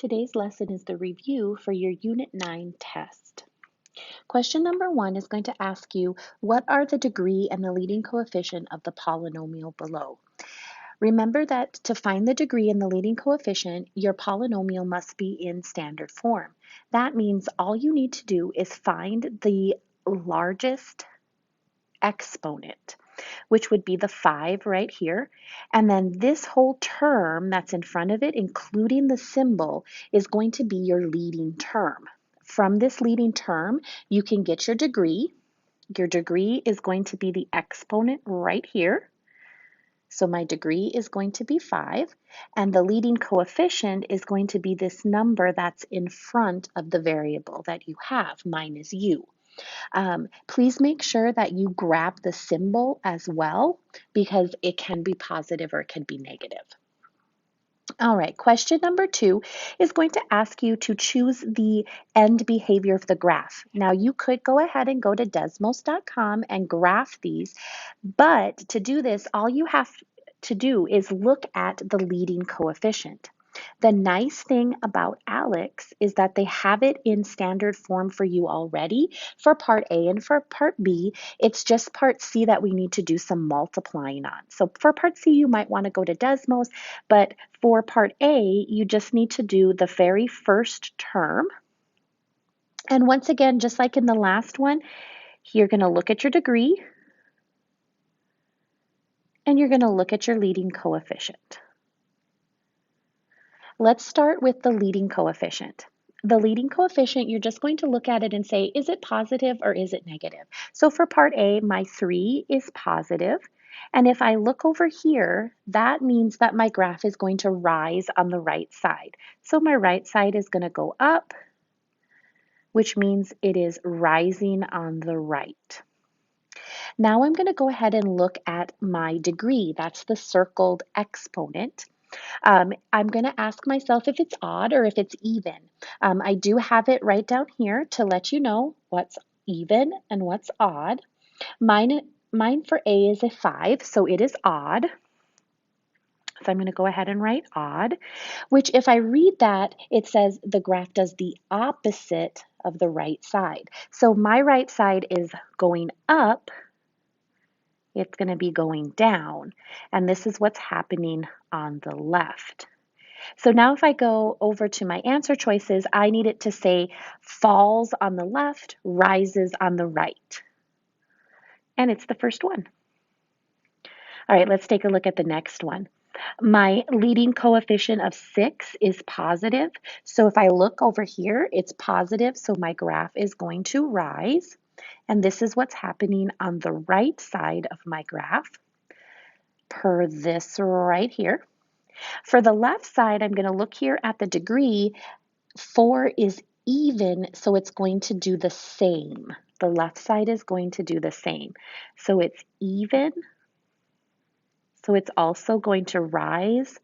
Today's lesson is the review for your Unit 9 test. Question number 1 is going to ask you, what are the degree and the leading coefficient of the polynomial below? Remember that to find the degree and the leading coefficient, your polynomial must be in standard form. That means all you need to do is find the largest exponent, which would be the 5 right here. And then this whole term that's in front of it, including the symbol, is going to be your leading term. From this leading term, you can get your degree. Your degree is going to be the exponent right here. So my degree is going to be 5, and the leading coefficient is going to be this number that's in front of the variable that you have, minus u. Please make sure that you grab the symbol as well, because it can be positive or it can be negative. All right, question number 2 is going to ask you to choose the end behavior of the graph. Now, you could go ahead and go to Desmos.com and graph these, but to do this, all you have to do is look at the leading coefficient. The nice thing about Alg is that they have it in standard form for you already for part A and for part B. It's just part C that we need to do some multiplying on. So for part C, you might want to go to Desmos, but for part A, you just need to do the very first term. And once again, just like in the last one, you're going to look at your degree and you're going to look at your leading coefficient. Let's start with the leading coefficient. The leading coefficient, you're just going to look at it and say, is it positive or is it negative? So for part A, my 3 is positive. And if I look over here, that means that my graph is going to rise on the right side. So my right side is going to go up, which means it is rising on the right. Now I'm going to go ahead and look at my degree. That's the circled exponent. I'm going to ask myself if it's odd or if it's even. I do have it right down here to let you know what's even and what's odd. Mine for A is a 5, so it is odd. So I'm going to go ahead and write odd, which if I read that, it says the graph does the opposite of the right side. So my right side is going up. It's going to be going down. And this is what's happening on the left. So now if I go over to my answer choices, I need it to say falls on the left, rises on the right. And it's the first one. All right, let's take a look at the next one. My leading coefficient of 6 is positive. So if I look over here, it's positive, so my graph is going to rise. And this is what's happening on the right side of my graph, per this right here. For the left side, I'm going to look here at the degree. 4 is even, so it's going to do the same. The left side is going to do the same. So it's even, so it's also going to rise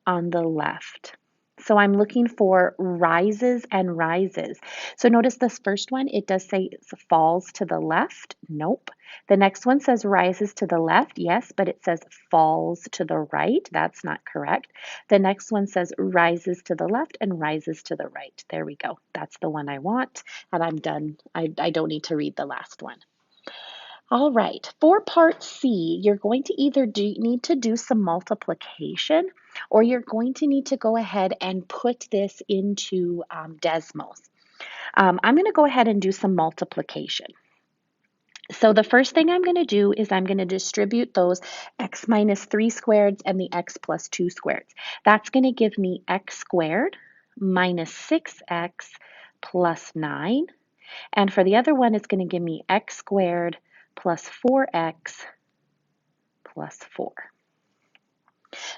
on the left. So I'm looking for rises and rises. So notice this first one, it does say falls to the left. Nope. The next one says rises to the left. Yes, but it says falls to the right. That's not correct. The next one says rises to the left and rises to the right. There we go. That's the one I want. And I'm done. I don't need to read the last one. All right, for part C, you're going to either need to do some multiplication or you're going to need to go ahead and put this into Desmos. I'm going to go ahead and do some multiplication. So the first thing I'm going to do is I'm going to distribute those x minus 3 squareds and the x plus 2 squareds. That's going to give me x squared minus 6x plus 9. And for the other one, it's going to give me x squared plus 4x plus 4.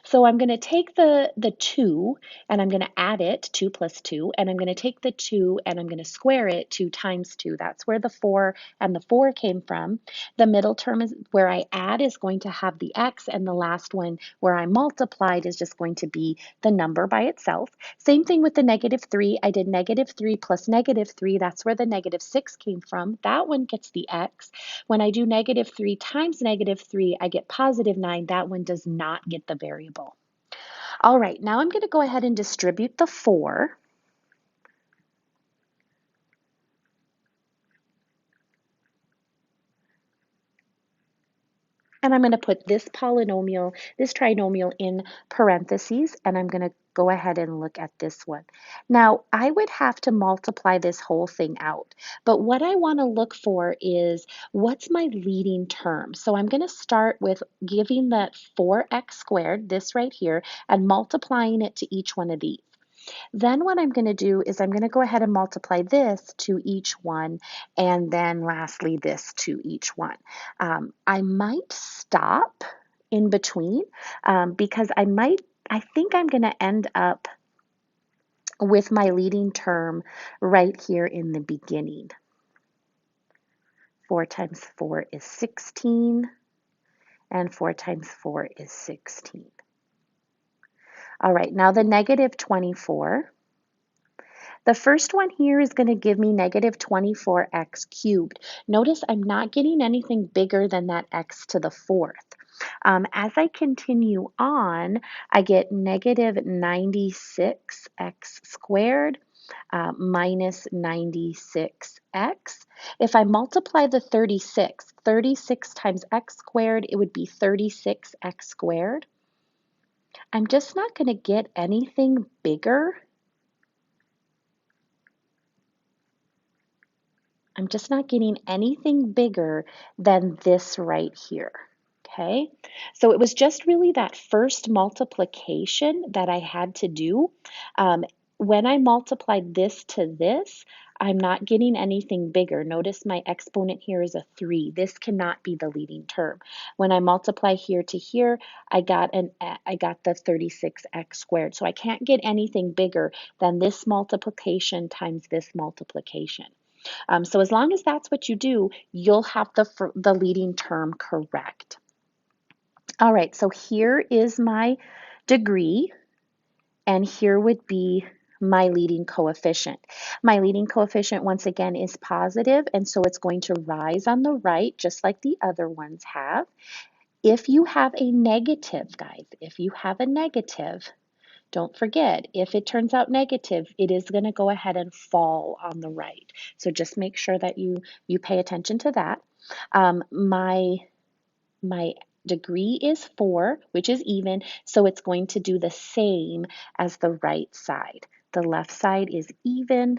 So I'm going to take the 2 and I'm going to add it, 2 plus 2, and I'm going to take the 2 and I'm going to square it, 2 times 2. That's where the 4 and the 4 came from. The middle term is where I add is going to have the x, and the last one where I multiplied is just going to be the number by itself. Same thing with the negative 3. I did negative 3 plus negative 3. That's where the negative 6 came from. That one gets the x. When I do negative 3 times negative 3, I get positive 9. That one does not get the variable. All right, now I'm going to go ahead and distribute the 4. And I'm going to put this polynomial, this trinomial in parentheses, and I'm going to go ahead and look at this one. Now, I would have to multiply this whole thing out, but what I want to look for is what's my leading term? So I'm going to start with giving that 4x squared, this right here, and multiplying it to each one of these. Then what I'm going to do is I'm going to go ahead and multiply this to each one, and then lastly this to each one. I might stop in between because I think I'm going to end up with my leading term right here in the beginning. 4 times 4 is 16, and 4 times 4 is 16. All right, now the negative 24. The first one here is going to give me negative 24x cubed. Notice I'm not getting anything bigger than that x to the 4th. As I continue on, I get negative 96x squared minus 96x. If I multiply the 36 times x squared, it would be 36x squared. I'm just not going to get anything bigger. I'm just not getting anything bigger than this right here. Okay, so it was just really that first multiplication that I had to do. When I multiplied this to this, I'm not getting anything bigger. Notice my exponent here is a 3. This cannot be the leading term. When I multiply here to here, I got the 36x squared. So I can't get anything bigger than this multiplication times this multiplication. So as long as that's what you do, you'll have the leading term correct. All right, so here is my degree, and here would be my leading coefficient. My leading coefficient, once again, is positive, and so it's going to rise on the right, just like the other ones have. If you have a negative, guys, if you have a negative, don't forget, if it turns out negative, it is going to go ahead and fall on the right. So just make sure that you pay attention to that. My degree is 4, which is even, so it's going to do the same as the right side. The left side is even,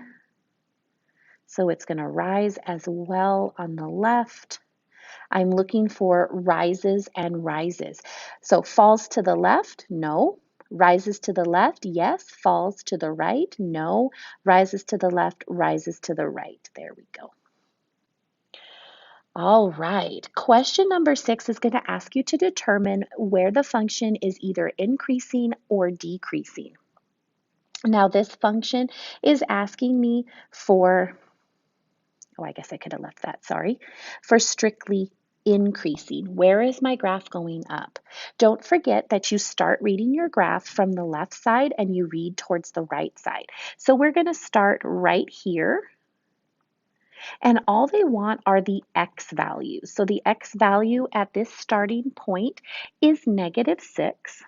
so it's going to rise as well on the left. I'm looking for rises and rises. So falls to the left, no. Rises to the left, yes. Falls to the right, no. Rises to the left, rises to the right. There we go. All right. Question number 6 is going to ask you to determine where the function is either increasing or decreasing. Now, this function is asking me for, oh, I guess I could have left that, sorry, for strictly increasing. Where is my graph going up? Don't forget that you start reading your graph from the left side and you read towards the right side. So we're going to start right here. And all they want are the x values. So the x value at this starting point is negative 6.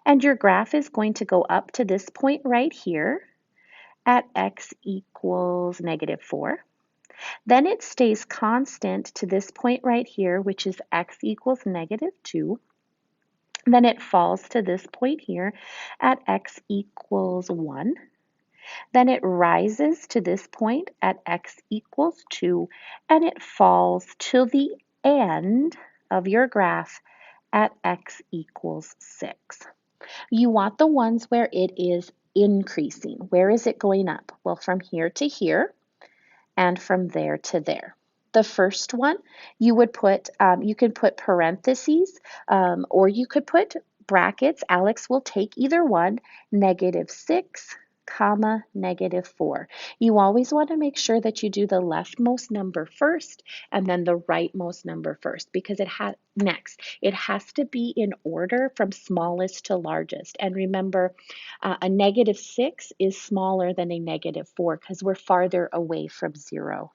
And your graph is going to go up to this point right here at x equals negative 4. Then it stays constant to this point right here, which is x equals negative 2. Then it falls to this point here at x equals 1. Then it rises to this point at x equals 2, and it falls to the end of your graph at x equals 6. You want the ones where it is increasing. Where is it going up? Well, from here to here, and from there to there. The first one, you would put, you could put parentheses, or you could put brackets. Alex will take either one, negative 6, comma, negative 4. You always want to make sure that you do the leftmost number first and then the rightmost number first, because it has to be in order from smallest to largest. And remember, a negative 6 is smaller than a negative 4 because we're farther away from 0.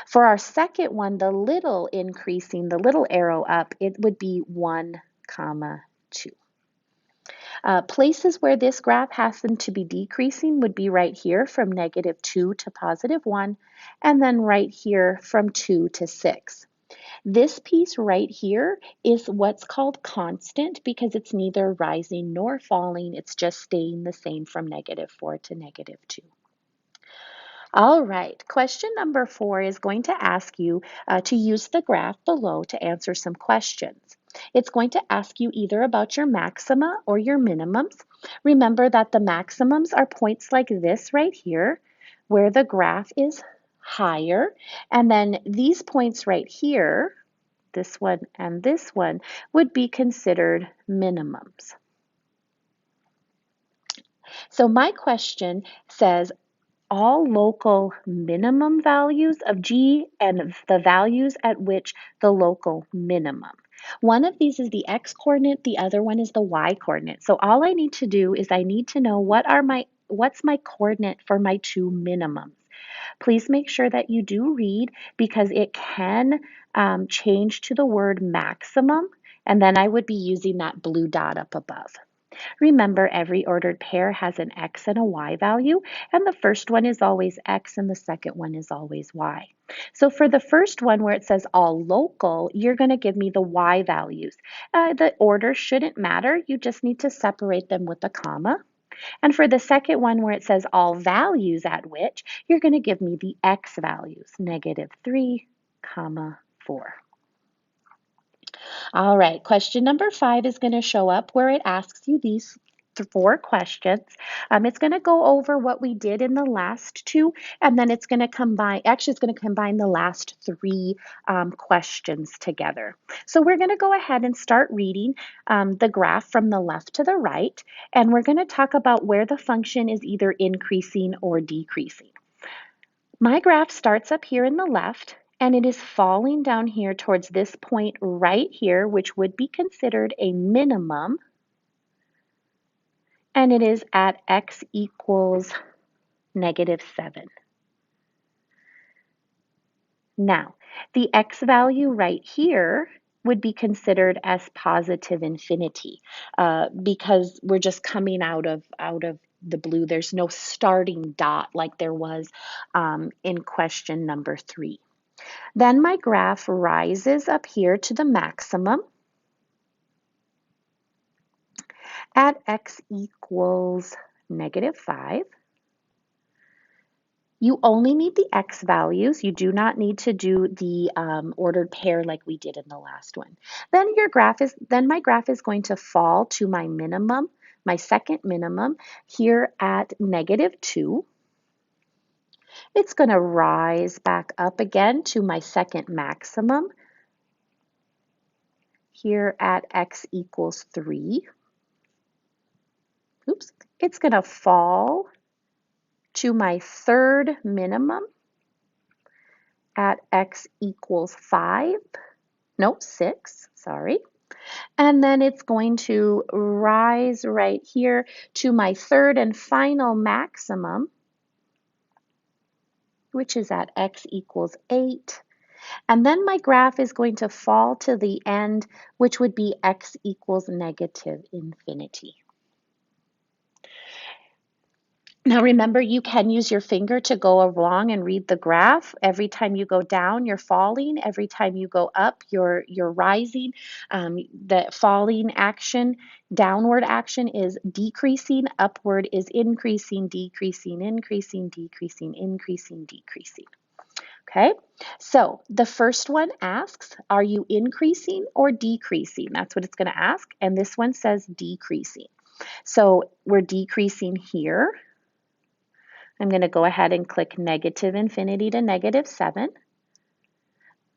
For our second one, the little increasing, the little arrow up, it would be 1, comma 2. Places where this graph happened to be decreasing would be right here from -2 to +1, and then right here from 2 to 6. This piece right here is what's called constant because it's neither rising nor falling. It's just staying the same from -4 to -2. All right, question number 4 is going to ask you to use the graph below to answer some questions. It's going to ask you either about your maxima or your minimums. Remember that the maximums are points like this right here, where the graph is higher, and then these points right here, this one and this one, would be considered minimums. So my question says, all local minimum values of G and the values at which the local minimum. One of these is the X coordinate, the other one is the Y coordinate. So all I need to do is I need to know what's my coordinate for my two minimums. Please make sure that you do read because it can change to the word maximum, and then I would be using that blue dot up above. Remember, every ordered pair has an X and a Y value, and the first one is always X and the second one is always Y. So for the first one where it says all local, you're going to give me the Y values. The order shouldn't matter, you just need to separate them with a comma. And for the second one where it says all values at which, you're going to give me the X values, -3, 4. All right, question number 5 is going to show up where it asks you these 4 questions. It's going to go over what we did in the last 2, and then it's going to combine, actually it's going to combine the last 3 questions together. So we're going to go ahead and start reading the graph from the left to the right, and we're going to talk about where the function is either increasing or decreasing. My graph starts up here in the left, and it is falling down here towards this point right here, which would be considered a minimum, and it is at x equals -7. Now, the x value right here would be considered as positive infinity because we're just coming out of the blue. There's no starting dot like there was in question number 3. Then my graph rises up here to the maximum at x equals -5. You only need the x values. You do not need to do the ordered pair like we did in the last one. Then my graph is going to fall to my minimum, my second minimum, here at -2. It's going to rise back up again to my second maximum here at x equals 3. Oops, it's going to fall to my third minimum at x equals 6, sorry. And then it's going to rise right here to my third and final maximum, which is at x equals 8. And then my graph is going to fall to the end, which would be x equals -infinity. Now remember, you can use your finger to go along and read the graph. Every time you go down, you're falling. Every time you go up, you're rising. The falling action, downward action is decreasing. Upward is increasing, decreasing, increasing, decreasing, increasing, decreasing. Okay, so the first one asks, are you increasing or decreasing? That's what it's going to ask. And this one says decreasing. So we're decreasing here. I'm going to go ahead and click -infinity to -7.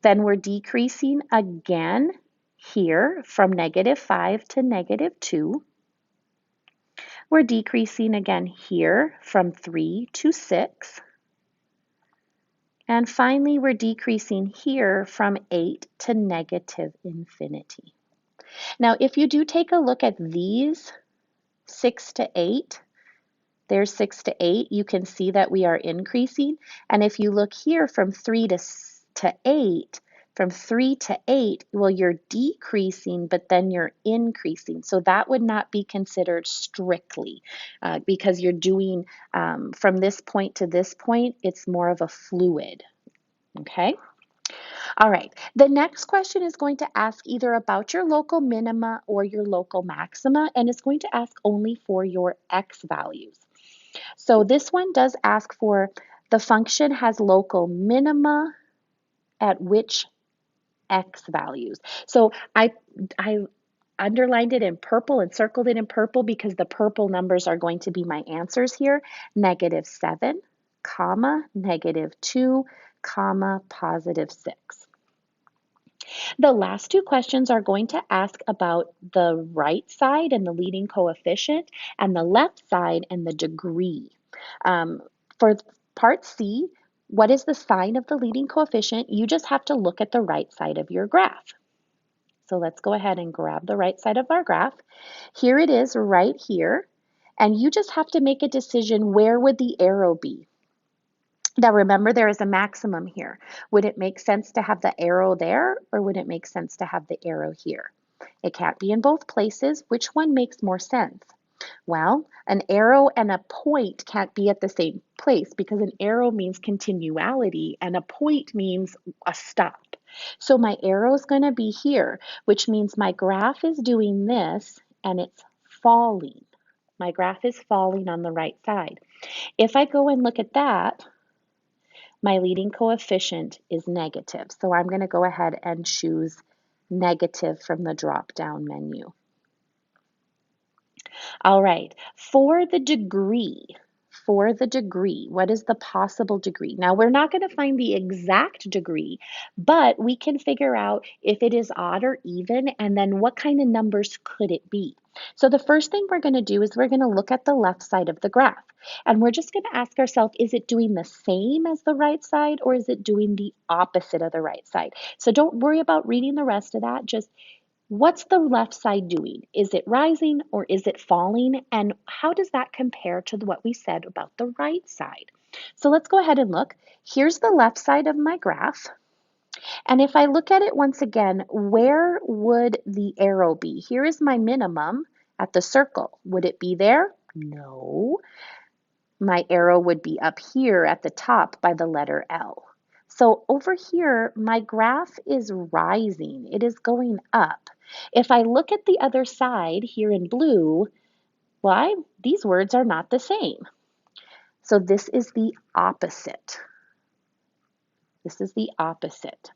Then we're decreasing again here from -5 to -2. We're decreasing again here from 3 to 6. And finally, we're decreasing here from 8 to -infinity. Now, if you do take a look at these 6 to 8, there's 6 to 8. You can see that we are increasing. And if you look here from 3 to 8, From 3 to 8, well, you're decreasing, but then you're increasing. So that would not be considered strictly because you're doing from this point to this point, it's more of a fluid. Okay? All right. The next question is going to ask either about your local minima or your local maxima, and it's going to ask only for your x values. So this one does ask for the function has local minima at which x values. So I underlined it in purple and circled it in purple because the purple numbers are going to be my answers here. -7, comma, -2, comma, +6. The last two questions are going to ask about the right side and the leading coefficient and the left side and the degree. For part C, what is the sign of the leading coefficient? You just have to look at the right side of your graph. So let's go ahead and grab the right side of our graph. Here it is right here. And you just have to make a decision, where would the arrow be? Now remember, there is a maximum here. Would it make sense to have the arrow there, or would it make sense to have the arrow here? It can't be in both places. Which one makes more sense? Well, an arrow and a point can't be at the same place because an arrow means continuality and a point means a stop. So my arrow is going to be here, which means my graph is doing this and it's falling. My graph is falling on the right side. If I go and look at that, my leading coefficient is negative. So I'm going to go ahead and choose negative from the drop-down menu. All right, for the degree, what is the possible degree? Now, we're not going to find the exact degree, but we can figure out if it is odd or even, and then what kind of numbers could it be? So the first thing we're going to do is we're going to look at the left side of the graph. And we're just going to ask ourselves, is it doing the same as the right side, or is it doing the opposite of the right side? So don't worry about reading the rest of that. Just what's the left side doing? Is it rising or is it falling? And how does that compare to what we said about the right side? So let's go ahead and look. Here's the left side of my graph. And if I look at it once again, where would the arrow be? Here is my minimum at the circle. Would it be there? No. My arrow would be up here at the top by the letter L. So over here, my graph is rising. It is going up. If I look at the other side here in blue, why? These words are not the same. So this is the opposite. This is the opposite.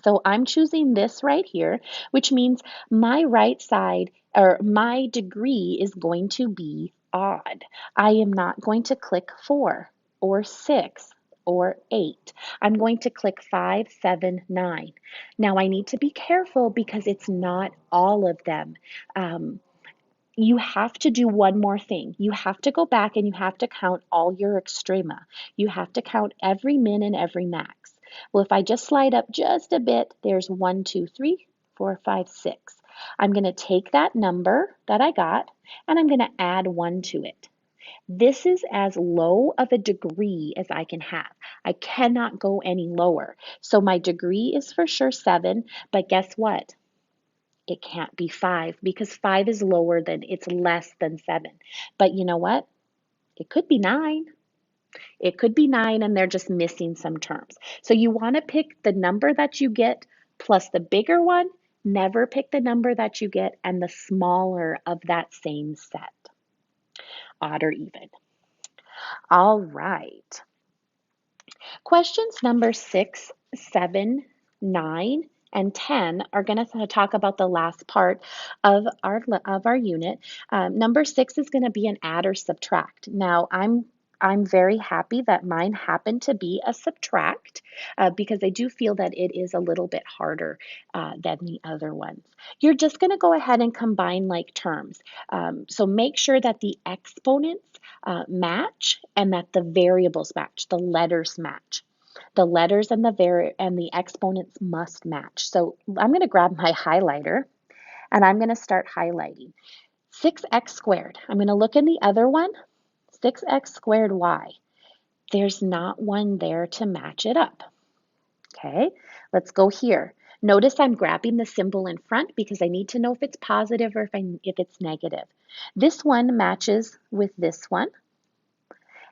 So I'm choosing this right here, which means my right side or my degree is going to be odd. I am not going to click 4 or 6 or 8. I'm going to click 5, 7, 9. Now I need to be careful because it's not all of them. You have to do one more thing. You have to go back and you have to count all your extrema. You have to count every min and every max. Well, if I just slide up just a bit, there's 1, 2, 3, 4, 5, 6. I'm going to take that number that I got and I'm going to add 1 to it. This is as low of a degree as I can have. I cannot go any lower. So my degree is for sure 7, but guess what? It can't be 5 because 5 is lower than, it's less than 7. But you know what? It could be 9. It could be 9 and they're just missing some terms. So you want to pick the number that you get plus the bigger one. Never pick the number that you get and the smaller of that same set, odd or even. All right. Questions number 6, 7, 9, and 10 are going to talk about the last part of our unit. Number 6 is going to be an add or subtract. Now, I'm very happy that mine happened to be a subtract because I do feel that it is a little bit harder than the other ones. You're just going to go ahead and combine like terms. So make sure that the exponents match and that the variables match, the letters match. The letters and the exponents must match. So I'm going to grab my highlighter and I'm going to start highlighting. 6x squared. I'm going to look in the other one. 6x squared y. There's not one there to match it up. Okay, let's go here. Notice I'm grabbing the symbol in front because I need to know if it's positive or if it's negative. This one matches with this one.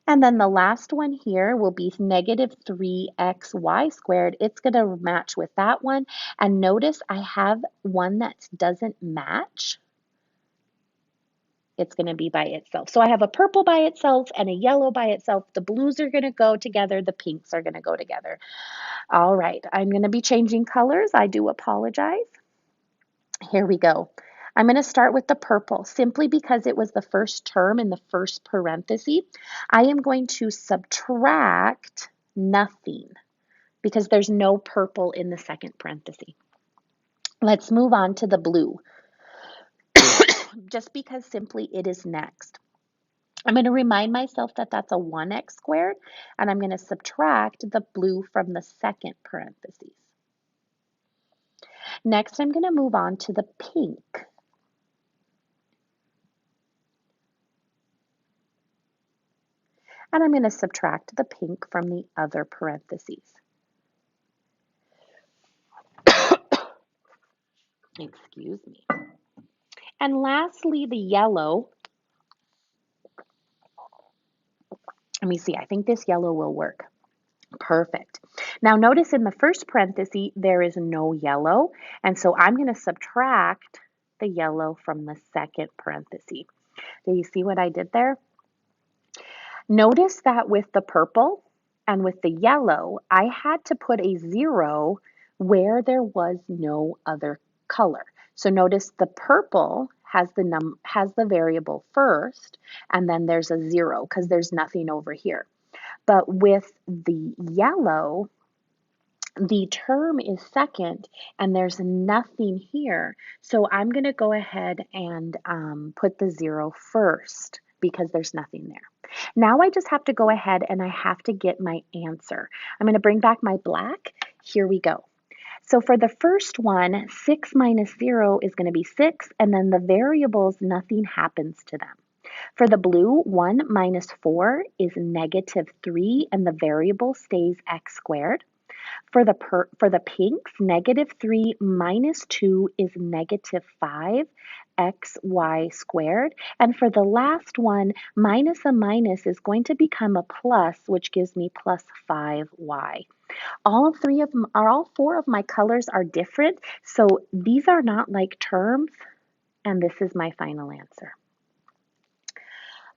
And then the last one here will be negative 3xy squared. It's going to match with that one. And notice I have one that doesn't match. It's going to be by itself. So I have a purple by itself and a yellow by itself. The blues are going to go together. The pinks are going to go together. All right, I'm going to be changing colors. I do apologize. Here we go. I'm going to start with the purple simply because it was the first term in the first parenthesis. I am going to subtract nothing because there's no purple in the second parenthesis. Let's move on to the blue just because simply it is next. I'm going to remind myself that that's a 1x squared, and I'm going to subtract the blue from the second parenthesis. Next, I'm going to move on to the pink. And I'm going to subtract the pink from the other parentheses. Excuse me. And lastly, the yellow. Let me see, I think this yellow will work. Perfect. Now notice in the first parenthesis, there is no yellow. And so I'm going to subtract the yellow from the second parenthesis. Do you see what I did there? Notice that with the purple and with the yellow, I had to put a 0 where there was no other color. So notice the purple has the variable first, and then there's a 0 because there's nothing over here. But with the yellow, the term is second and there's nothing here. So I'm going to go ahead and put the 0 first because there's nothing there. Now I just have to go ahead and I have to get my answer. I'm going to bring back my black. Here we go. So for the first one, 6 minus 0 is going to be 6, and then the variables, nothing happens to them. For the blue, 1 minus 4 is negative 3, and the variable stays x squared. For the pinks, negative 3 minus 2 is negative 5 xy squared. And for the last one, minus a minus is going to become a plus, which gives me plus 5y. All four of my colors are different, so these are not like terms, and this is my final answer.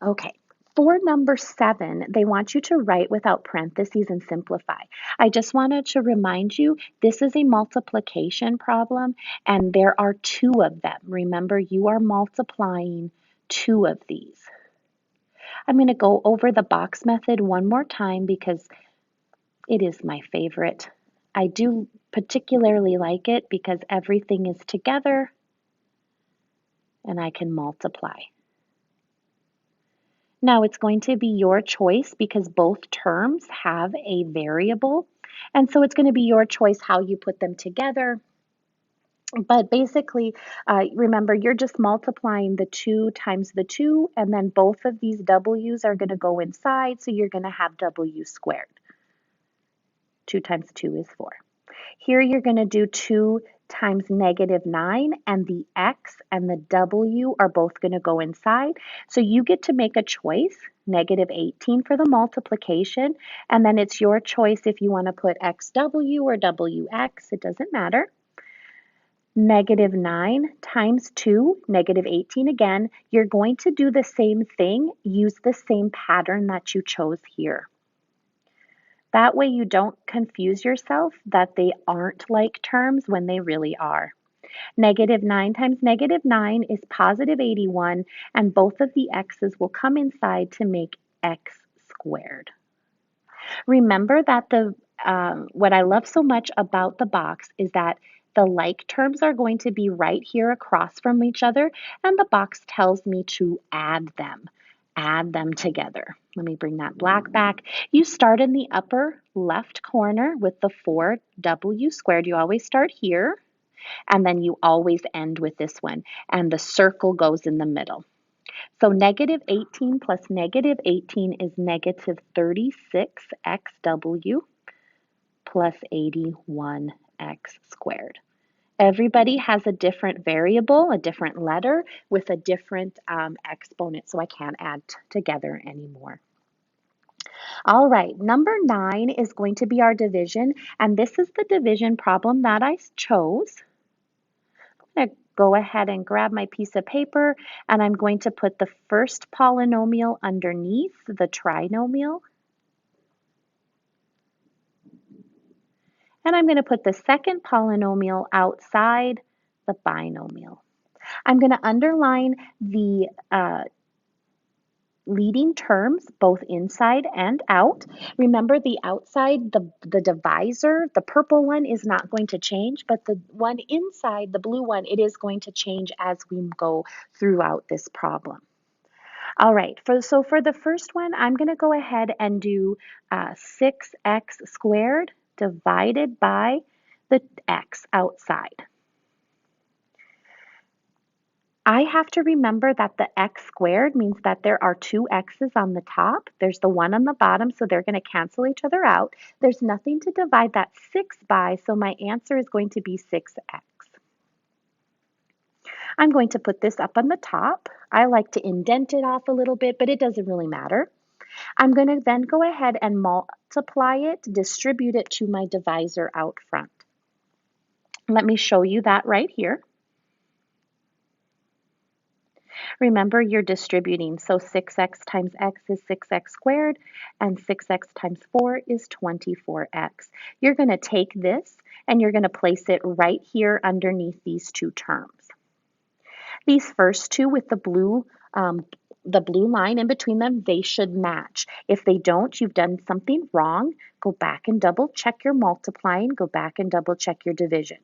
Okay. For number 7, they want you to write without parentheses and simplify. I just wanted to remind you, this is a multiplication problem, and there are 2 of them. Remember, you are multiplying 2 of these. I'm going to go over the box method one more time because it is my favorite. I do particularly like it because everything is together and I can multiply. Now it's going to be your choice because both terms have a variable, and so it's going to be your choice how you put them together. But basically, remember, you're just multiplying the 2 times the 2, and then both of these w's are going to go inside, so you're going to have w squared. 2 times 2 is 4. Here you're going to do 2 times negative 9, and the x and the w are both going to go inside. So you get to make a choice, negative 18 for the multiplication, and then it's your choice if you want to put xw or wx, it doesn't matter. Negative 9 times 2, negative 18 again. You're going to do the same thing, use the same pattern that you chose here. That way you don't confuse yourself that they aren't like terms when they really are. Negative 9 times negative 9 is positive 81, and both of the x's will come inside to make x squared. Remember that what I love so much about the box is that the like terms are going to be right here across from each other, and the box tells me to add them. Add them together. Let me bring that black back. You start in the upper left corner with the 4w squared. You always start here, and then you always end with this one, and the circle goes in the middle. So negative 18 plus negative 18 is negative 36xw plus 81x squared. Everybody has a different variable, a different letter with a different exponent, so I can't add together anymore. All right, number 9 is going to be our division, and this is the division problem that I chose. I'm going to go ahead and grab my piece of paper, and I'm going to put the first polynomial underneath the trinomial, and I'm going to put the second polynomial outside the binomial. I'm going to underline the leading terms both inside and out. Remember the outside, the divisor, the purple one is not going to change, but the one inside, the blue one, it is going to change as we go throughout this problem. All right, so for the first one, I'm going to go ahead and do 6x squared divided by the x outside. I have to remember that the x squared means that there are two x's on the top. There's the one on the bottom, so they're going to cancel each other out. There's nothing to divide that 6 by, so my answer is going to be 6x. I'm going to put this up on the top. I like to indent it off a little bit, but it doesn't really matter. I'm going to then go ahead and multiply it, distribute it to my divisor out front. Let me show you that right here. Remember, you're distributing, so 6x times x is 6x squared, and 6x times 4 is 24x. You're going to take this, and you're going to place it right here underneath these two terms. These first two with the blue line in between them, they should match. If they don't, you've done something wrong. Go back and double check your multiplying. Go back and double check your division.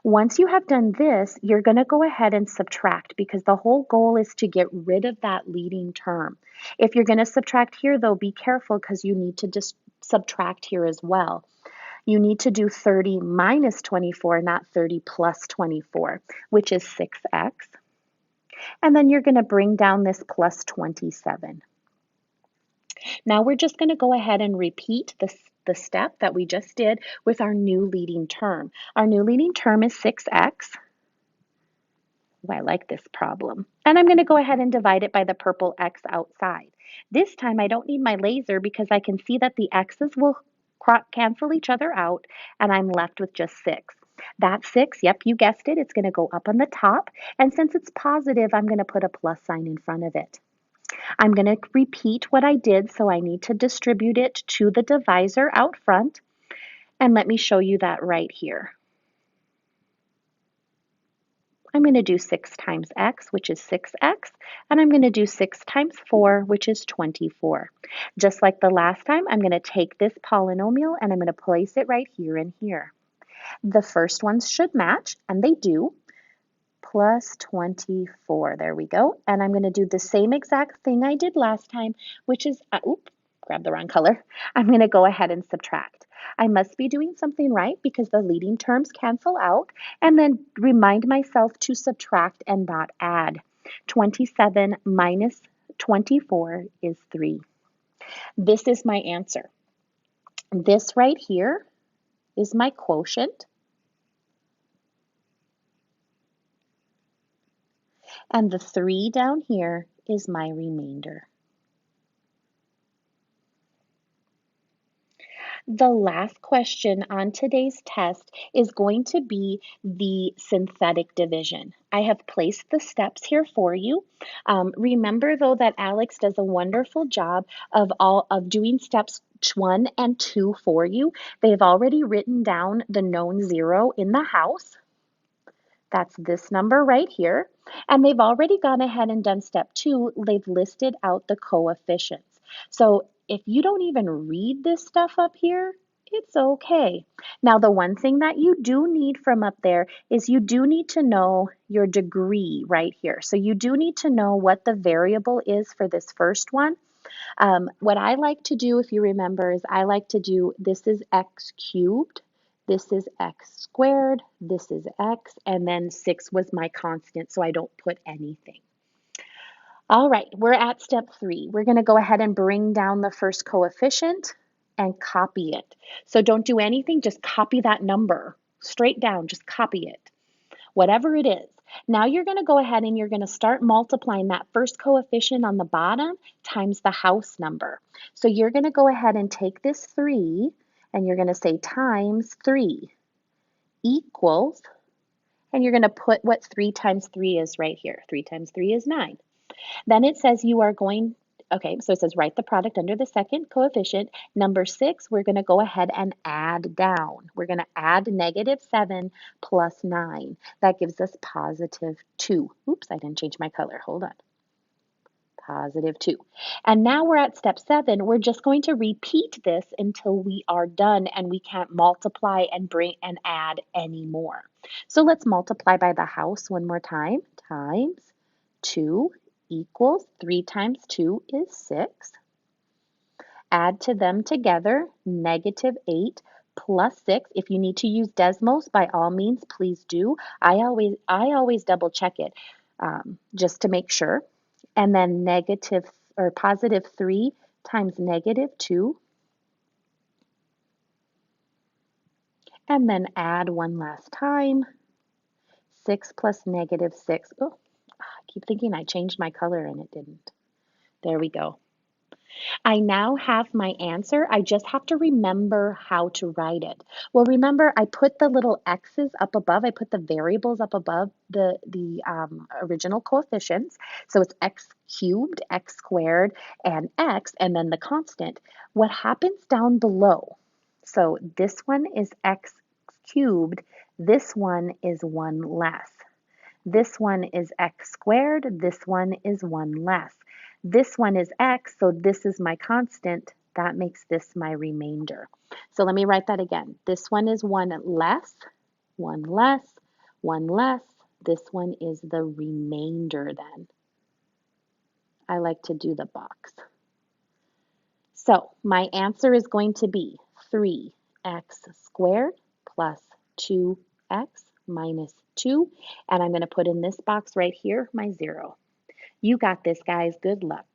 Once you have done this, you're going to go ahead and subtract because the whole goal is to get rid of that leading term. If you're going to subtract here, though, be careful because you need to just subtract here as well. You need to do 30 minus 24, not 30 plus 24, which is 6x. And then you're going to bring down this plus 27. Now we're just going to go ahead and repeat the step that we just did with our new leading term. Our new leading term is 6x. Oh, I like this problem. And I'm going to go ahead and divide it by the purple x outside. This time I don't need my laser because I can see that the x's will cancel each other out and I'm left with just 6. That 6, yep, you guessed it, it's going to go up on the top. And since it's positive, I'm going to put a plus sign in front of it. I'm going to repeat what I did, so I need to distribute it to the divisor out front. And let me show you that right here. I'm going to do 6 times x, which is 6x, and I'm going to do 6 times 4, which is 24. Just like the last time, I'm going to take this polynomial and I'm going to place it right here and here. The first ones should match, and they do. Plus 24, there we go. And I'm going to do the same exact thing I did last time, which is, grabbed the wrong color. I'm going to go ahead and subtract. I must be doing something right because the leading terms cancel out, and then remind myself to subtract and not add. 27 minus 24 is 3. This is my answer. This right here is my quotient, and the 3 down here is my remainder. The last question on today's test is going to be the synthetic division. I have placed the steps here for you. Remember though that Alex does a wonderful job of doing steps 1 and 2 for you. They've already written down the known zero in the house. That's this number right here. And they've already gone ahead and done step 2. They've listed out the coefficients. So if you don't even read this stuff up here, it's okay. Now, the one thing that you do need from up there is you do need to know your degree right here. So you do need to know what the variable is for this first one. What I like to do, if you remember, is I like to do this is x cubed. This is x squared, this is x, and then 6 was my constant, so I don't put anything. All right, we're at step 3. We're going to go ahead and bring down the first coefficient, and copy it. So don't do anything, just copy that number straight down, just copy it, whatever it is. Now you're going to go ahead and you're going to start multiplying that first coefficient on the bottom times the house number. So you're going to go ahead and take this 3 and you're going to say times 3 equals, and you're going to put what 3 times 3 is right here. 3 times 3 is 9. Then it says you are going, okay, so it says write the product under the second coefficient. Number 6, we're going to go ahead and add down. We're going to add -7 plus 9. That gives us +2. Oops, I didn't change my color. Hold on. +2. And now we're at step 7. We're just going to repeat this until we are done and we can't multiply and bring and add anymore. So let's multiply by the house one more time. Times 2 equals 3 times 2 is 6. Add to them together, -8 plus 6. If you need to use Desmos, by all means, please do. I always double check it just to make sure. And then negative or +3 times -2. And then add one last time. 6 plus -6. Oh, I keep thinking I changed my color and it didn't. There we go. I now have my answer. I just have to remember how to write it. Well, remember, I put the little x's up above. I put the variables up above the original coefficients. So it's x cubed, x squared, and x, and then the constant. What happens down below? So this one is x cubed. This one is 1 less. This one is x squared. This one is 1 less. This one is x, so this is my constant. That makes this my remainder. So let me write that again. This one is 1 less, 1 less, 1 less. This one is the remainder then. I like to do the box. So my answer is going to be 3x squared plus 2x minus 2. And I'm going to put in this box right here my 0. You got this, guys. Good luck.